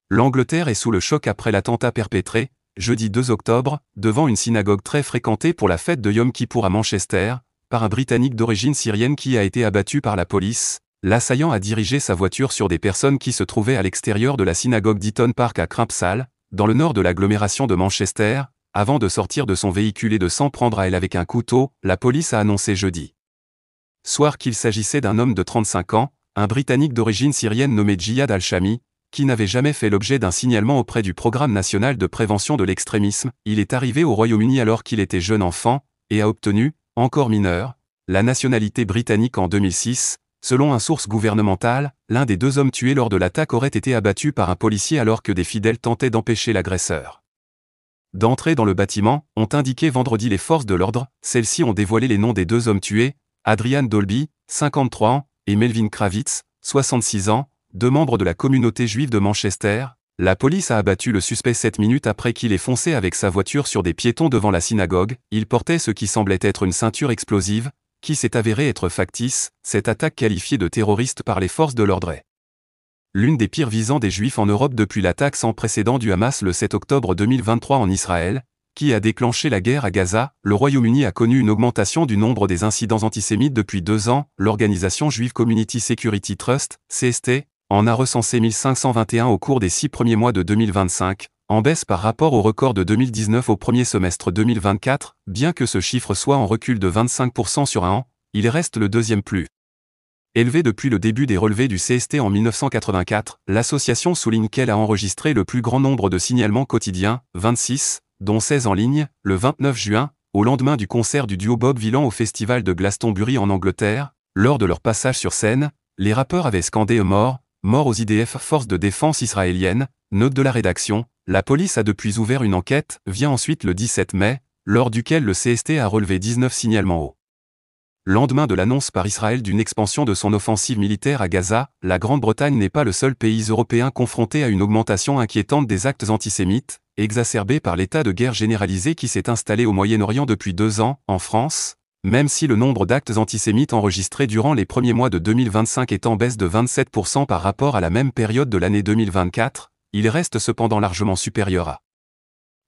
L'Angleterre est sous le choc après l'attentat perpétré, jeudi 2 octobre, devant une synagogue très fréquentée pour la fête de Yom Kippour à Manchester, par un Britannique d'origine syrienne qui a été abattu par la police. L'assaillant a dirigé sa voiture sur des personnes qui se trouvaient à l'extérieur de la synagogue d'Eaton Park à Crimpsall, dans le nord de l'agglomération de Manchester, avant de sortir de son véhicule et de s'en prendre à elle avec un couteau, la police a annoncé jeudi soir qu'il s'agissait d'un homme de 35 ans, un Britannique d'origine syrienne nommé Jihad al-Shami, qui n'avait jamais fait l'objet d'un signalement auprès du Programme national de prévention de l'extrémisme. Il est arrivé au Royaume-Uni alors qu'il était jeune enfant, et a obtenu, encore mineur, la nationalité britannique en 2006. Selon une source gouvernementale, l'un des deux hommes tués lors de l'attaque aurait été abattu par un policier alors que des fidèles tentaient d'empêcher l'agresseur d'entrer dans le bâtiment, ont indiqué vendredi les forces de l'ordre. Celles-ci ont dévoilé les noms des deux hommes tués, Adrian Dolby, 53 ans, et Melvin Kravitz, 66 ans, deux membres de la communauté juive de Manchester. La police a abattu le suspect 7 minutes après qu'il ait foncé avec sa voiture sur des piétons devant la synagogue. Il portait ce qui semblait être une ceinture explosive, qui s'est avérée être factice. Cette attaque qualifiée de terroriste par les forces de l'ordre est l'une des pires visant des Juifs en Europe depuis l'attaque sans précédent du Hamas le 7 octobre 2023 en Israël, qui a déclenché la guerre à Gaza. Le Royaume-Uni a connu une augmentation du nombre des incidents antisémites depuis 2 ans. L'organisation Juive Community Security Trust, CST, en a recensé 1521 au cours des 6 premiers mois de 2025, en baisse par rapport au record de 2019 au premier semestre 2024. Bien que ce chiffre soit en recul de 25% sur un an, il reste le deuxième plus élevé depuis le début des relevés du CST en 1984. L'association souligne qu'elle a enregistré le plus grand nombre de signalements quotidiens, 26, dont 16 en ligne, le 29 juin, au lendemain du concert du duo Bob Dylan au festival de Glastonbury en Angleterre. Lors de leur passage sur scène, les rappeurs avaient scandé « Mort, mort aux IDF, forces de défense israéliennes », note de la rédaction. La police a depuis ouvert une enquête. Vient ensuite le 17 mai, lors duquel le CST a relevé 19 signalements au lendemain de l'annonce par Israël d'une expansion de son offensive militaire à Gaza. La Grande-Bretagne n'est pas le seul pays européen confronté à une augmentation inquiétante des actes antisémites, exacerbée par l'état de guerre généralisé qui s'est installé au Moyen-Orient depuis 2 ans. En France, même si le nombre d'actes antisémites enregistrés durant les premiers mois de 2025 est en baisse de 27% par rapport à la même période de l'année 2024, il reste cependant largement supérieur à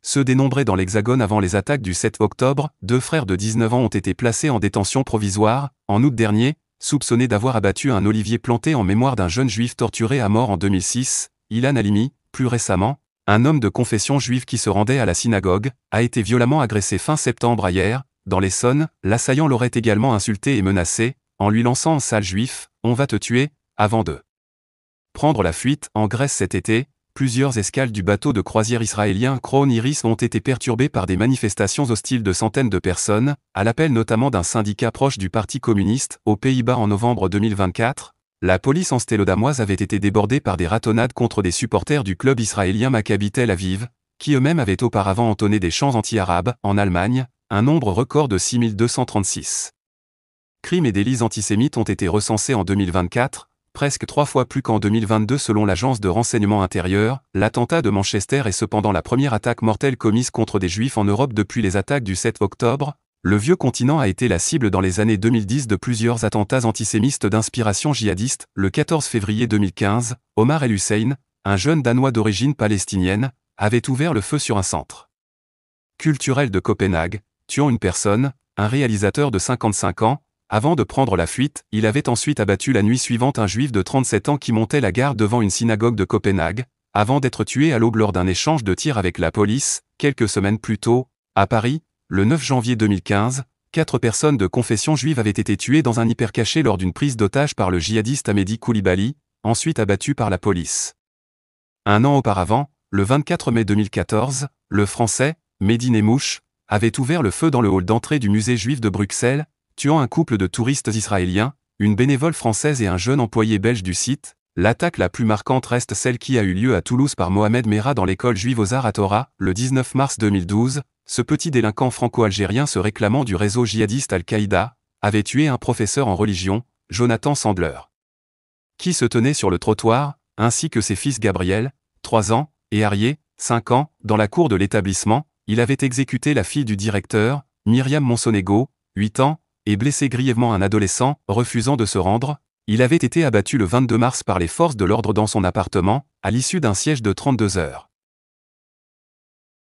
ceux dénombrés dans l'Hexagone avant les attaques du 7 octobre. 2 frères de 19 ans ont été placés en détention provisoire, en août dernier, soupçonnés d'avoir abattu un olivier planté en mémoire d'un jeune juif torturé à mort en 2006. Ilan Halimi, plus récemment, un homme de confession juive qui se rendait à la synagogue, a été violemment agressé fin septembre à Hier, dans l'Essonne. L'assaillant l'aurait également insulté et menacé, en lui lançant un sale juif, « on va te tuer », avant de prendre la fuite. En Grèce cet été, plusieurs escales du bateau de croisière israélien Crown Iris ont été perturbées par des manifestations hostiles de centaines de personnes, à l'appel notamment d'un syndicat proche du Parti communiste. Aux Pays-Bas en novembre 2024, la police anstellodamoise avait été débordée par des ratonnades contre des supporters du club israélien Maccabi Tel Aviv, qui eux-mêmes avaient auparavant entonné des chants anti-arabes. En Allemagne, un nombre record de 6236 crimes et délits antisémites ont été recensés en 2024, presque 3 fois plus qu'en 2022 selon l'agence de renseignement intérieur. L'attentat de Manchester est cependant la première attaque mortelle commise contre des juifs en Europe depuis les attaques du 7 octobre. Le vieux continent a été la cible dans les années 2010 de plusieurs attentats antisémites d'inspiration djihadiste. Le 14 février 2015, Omar El Hussein, un jeune Danois d'origine palestinienne, avait ouvert le feu sur un centre culturel de Copenhague, tuant une personne, un réalisateur de 55 ans. Avant de prendre la fuite, il avait ensuite abattu la nuit suivante un juif de 37 ans qui montait la garde devant une synagogue de Copenhague, avant d'être tué à l'aube lors d'un échange de tirs avec la police. Quelques semaines plus tôt, à Paris, le 9 janvier 2015, 4 personnes de confession juive avaient été tuées dans un hypercaché lors d'une prise d'otage par le djihadiste Hamedi Koulibaly, ensuite abattu par la police. Un an auparavant, le 24 mai 2014, le Français, Mehdi Nemmouche, avait ouvert le feu dans le hall d'entrée du musée juif de Bruxelles, tuant un couple de touristes israéliens, une bénévole française et un jeune employé belge du site. L'attaque la plus marquante reste celle qui a eu lieu à Toulouse par Mohamed Merah dans l'école juive aux Arts à Torah, le 19 mars 2012. Ce petit délinquant franco-algérien se réclamant du réseau djihadiste Al-Qaïda, avait tué un professeur en religion, Jonathan Sandler, qui se tenait sur le trottoir, ainsi que ses fils Gabriel, 3 ans, et Arié, 5 ans. Dans la cour de l'établissement, il avait exécuté la fille du directeur, Myriam Monsonego, 8 ans, et blessé grièvement un adolescent, refusant de se rendre. Il avait été abattu le 22 mars par les forces de l'ordre dans son appartement. à l'issue d'un siège de 32 heures.